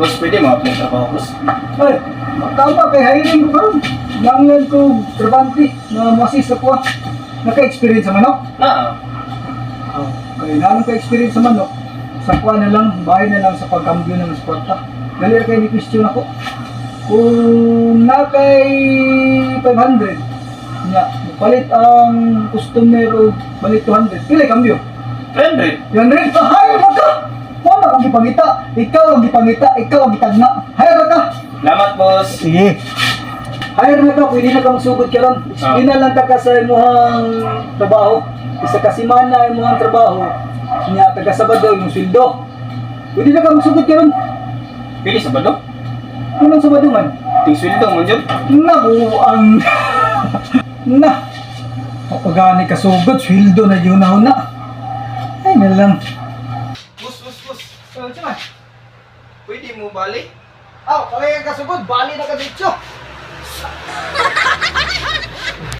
Boss, pwede mo apply trabaho, boss. Ay, tama kay hiring ko karon. Langlan ko trabante na mo-assist ako. Naka-experience sa manok. Kaya naman ka-experience sa manok. Sa kuha na lang, bahay na lang sa pagkambyo ng sporta. Dali kay ni question ako. Kung nakay 500, nya, palit ang customer o balit 200, pila kambyo? 300. 200? Hay ka! Wala kang gipangita. Ikaw ang gipangita, ikaw ang gitagna. Hayar ka! Salamat, boss. Sige. Hayar na ka, pwede na kang sugod ka lang. Explain lang ta ka sa imuhang trabaho. Isa ka simana imuhang trabaho. Nya, taga-Sabado yung sweldo. Pwede na kang sugod ka lang. Pili sa bado? Anong Sabado man? Ting sweldo mo dyan. Nabuang. Na. Kapag ka sugod, sweldo na yun na. Ay, na lang. Boss. Saan? Pwede mo balik? Aw, kaya ka sugod, bali na ka dito.